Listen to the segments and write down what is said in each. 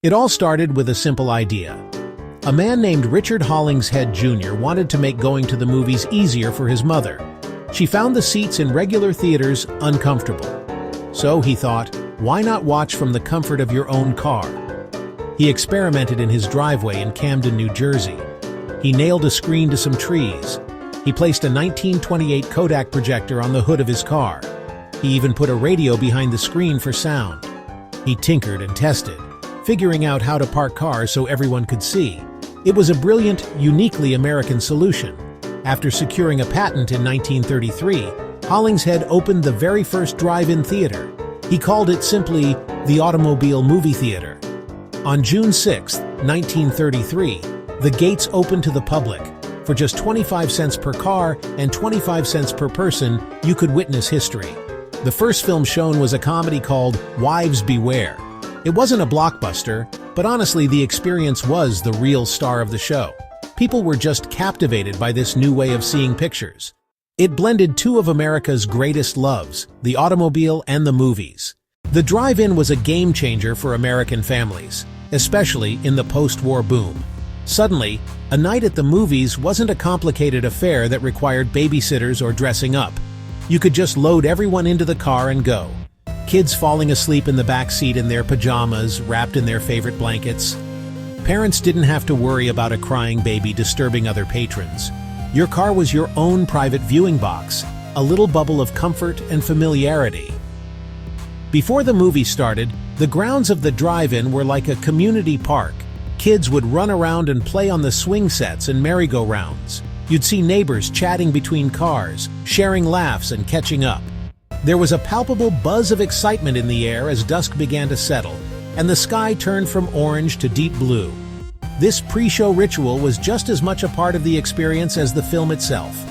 It all started with a simple idea. A man named Richard Hollingshead Jr. wanted to make going to the movies easier for his mother. She found the seats in regular theaters uncomfortable. So he thought, why not watch from the comfort of your own car? He experimented in his driveway in Camden, New Jersey. He nailed a screen to some trees. He placed a 1928 Kodak projector on the hood of his car. He even put a radio behind the screen for sound. He tinkered and tested, figuring out how to park cars so everyone could see. It was a brilliant, uniquely American solution. After securing a patent in 1933, Hollingshead opened the very first drive-in theater. He called it simply the Automobile Movie Theater. On June 6, 1933, the gates opened to the public. For just 25 cents per car and 25 cents per person, you could witness history. The first film shown was a comedy called Wives Beware. It wasn't a blockbuster, but honestly, the experience was the real star of the show. People were just captivated by this new way of seeing pictures. It blended two of America's greatest loves, the automobile and the movies. The drive-in was a game-changer for American families, especially in the post-war boom. Suddenly, a night at the movies wasn't a complicated affair that required babysitters or dressing up. You could just load everyone into the car and go. Kids falling asleep in the back seat in their pajamas, wrapped in their favorite blankets. Parents didn't have to worry about a crying baby disturbing other patrons. Your car was your own private viewing box, a little bubble of comfort and familiarity. Before the movie started, the grounds of the drive-in were like a community park. Kids would run around and play on the swing sets and merry-go-rounds. You'd see neighbors chatting between cars, sharing laughs and catching up. There was a palpable buzz of excitement in the air as dusk began to settle, and the sky turned from orange to deep blue. This pre-show ritual was just as much a part of the experience as the film itself.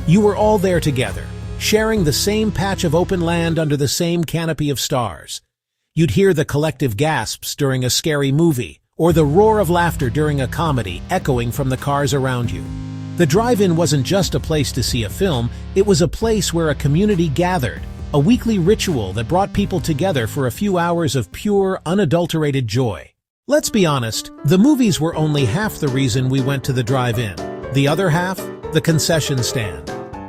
You were all there together, sharing the same patch of open land under the same canopy of stars. You'd hear the collective gasps during a scary movie, or the roar of laughter during a comedy echoing from the cars around you. The drive-in wasn't just a place to see a film, it was a place where a community gathered, a weekly ritual that brought people together for a few hours of pure, unadulterated joy. Let's be honest, the movies were only half the reason we went to the drive-in. The other half? The concession stand.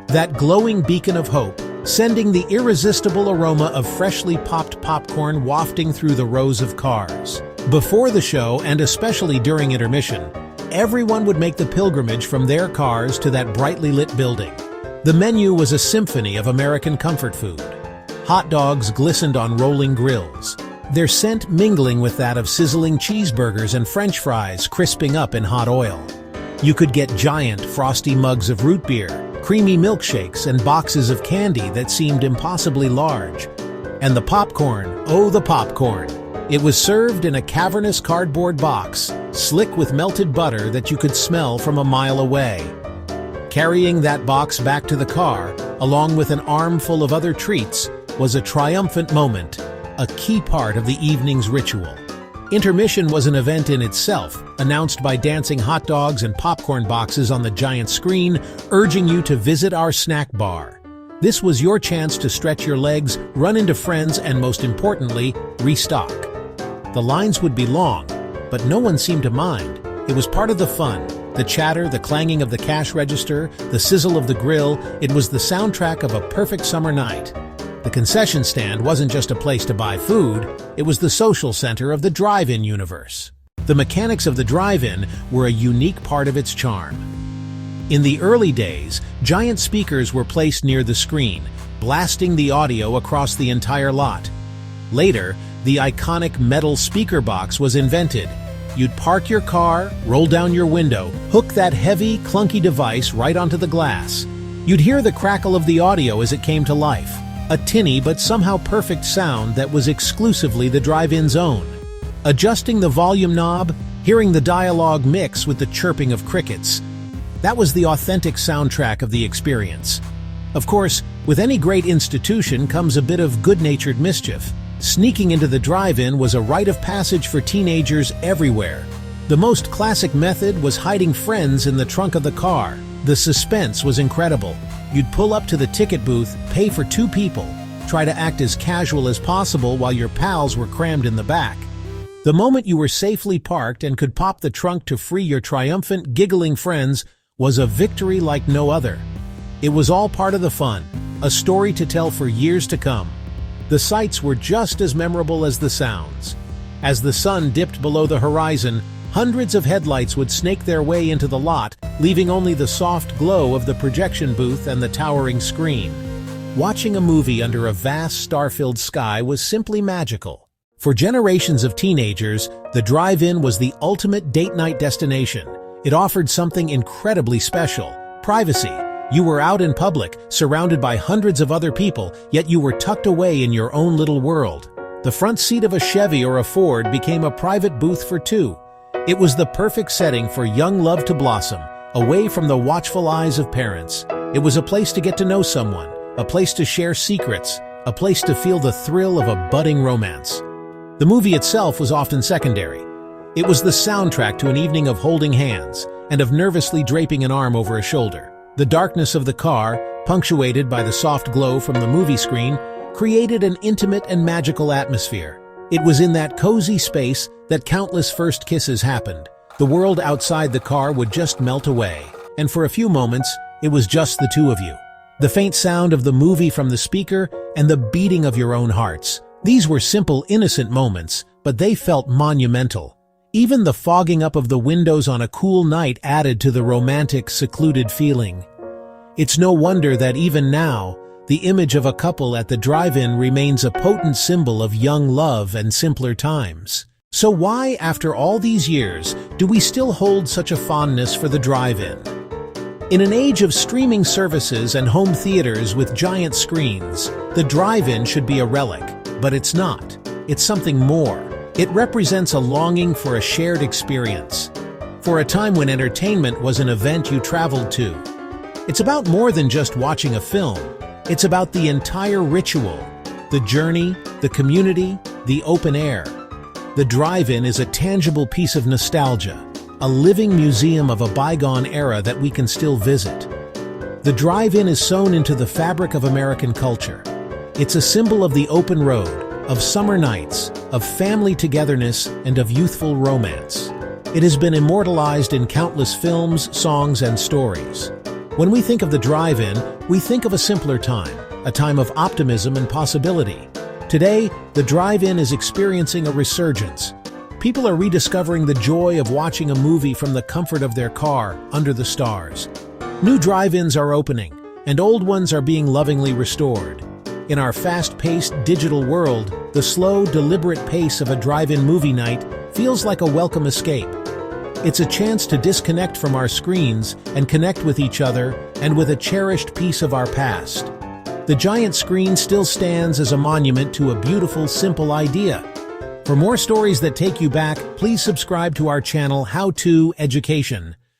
That glowing beacon of hope, sending the irresistible aroma of freshly popped popcorn wafting through the rows of cars. Before the show, and especially during intermission, everyone would make the pilgrimage from their cars to that brightly lit building. The menu was a symphony of American comfort food. Hot dogs glistened on rolling grills, their scent mingling with that of sizzling cheeseburgers and French fries crisping up in hot oil. You could get giant, frosty mugs of root beer, creamy milkshakes, and boxes of candy that seemed impossibly large. And the popcorn, oh the popcorn! It was served in a cavernous cardboard box, slick with melted butter that you could smell from a mile away. Carrying that box back to the car, along with an armful of other treats, was a triumphant moment, a key part of the evening's ritual. Intermission was an event in itself, announced by dancing hot dogs and popcorn boxes on the giant screen, urging you to visit our snack bar. This was your chance to stretch your legs, run into friends, and most importantly, restock. The lines would be long, but no one seemed to mind. It was part of the fun. The chatter, the clanging of the cash register, the sizzle of the grill, it was the soundtrack of a perfect summer night. The concession stand wasn't just a place to buy food, it was the social center of the drive-in universe. The mechanics of the drive-in were a unique part of its charm. In the early days, giant speakers were placed near the screen, blasting the audio across the entire lot. Later, the iconic metal speaker box was invented. You'd park your car, roll down your window, hook that heavy, clunky device right onto the glass. You'd hear the crackle of the audio as it came to life, a tinny but somehow perfect sound that was exclusively the drive-in's own. Adjusting the volume knob, hearing the dialogue mix with the chirping of crickets, that was the authentic soundtrack of the experience. Of course, with any great institution comes a bit of good-natured mischief. Sneaking into the drive-in was a rite of passage for teenagers everywhere. The most classic method was hiding friends in the trunk of the car. The suspense was incredible. You'd pull up to the ticket booth, pay for 2 people, try to act as casual as possible while your pals were crammed in the back. The moment you were safely parked and could pop the trunk to free your triumphant, giggling friends was a victory like no other. It was all part of the fun, a story to tell for years to come. The sights were just as memorable as the sounds. As the sun dipped below the horizon, hundreds of headlights would snake their way into the lot, leaving only the soft glow of the projection booth and the towering screen. Watching a movie under a vast star-filled sky was simply magical. For generations of teenagers, the drive-in was the ultimate date-night destination. It offered something incredibly special: privacy. You were out in public, surrounded by hundreds of other people, yet you were tucked away in your own little world. The front seat of a Chevy or a Ford became a private booth for two. It was the perfect setting for young love to blossom, away from the watchful eyes of parents. It was a place to get to know someone, a place to share secrets, a place to feel the thrill of a budding romance. The movie itself was often secondary. It was the soundtrack to an evening of holding hands and of nervously draping an arm over a shoulder. The darkness of the car, punctuated by the soft glow from the movie screen, created an intimate and magical atmosphere. It was in that cozy space that countless first kisses happened. The world outside the car would just melt away, and for a few moments, it was just the two of you. The faint sound of the movie from the speaker and the beating of your own hearts. These were simple, innocent moments, but they felt monumental. Even the fogging up of the windows on a cool night added to the romantic, secluded feeling. It's no wonder that even now, the image of a couple at the drive-in remains a potent symbol of young love and simpler times. So why, after all these years, do we still hold such a fondness for the drive-in? In an age of streaming services and home theaters with giant screens, the drive-in should be a relic, but it's not. It's something more. It represents a longing for a shared experience, for a time when entertainment was an event you traveled to. It's about more than just watching a film. It's about the entire ritual, the journey, the community, the open air. The drive-in is a tangible piece of nostalgia, a living museum of a bygone era that we can still visit. The drive-in is sewn into the fabric of American culture. It's a symbol of the open road, of summer nights, of family togetherness, and of youthful romance. It has been immortalized in countless films, songs, and stories. When we think of the drive-in, we think of a simpler time, a time of optimism and possibility. Today, the drive-in is experiencing a resurgence. People are rediscovering the joy of watching a movie from the comfort of their car, under the stars. New drive-ins are opening, and old ones are being lovingly restored. In our fast-paced digital world, the slow, deliberate pace of a drive-in movie night feels like a welcome escape. It's a chance to disconnect from our screens and connect with each other and with a cherished piece of our past. The giant screen still stands as a monument to a beautiful, simple idea. For more stories that take you back, please subscribe to our channel, How To Education.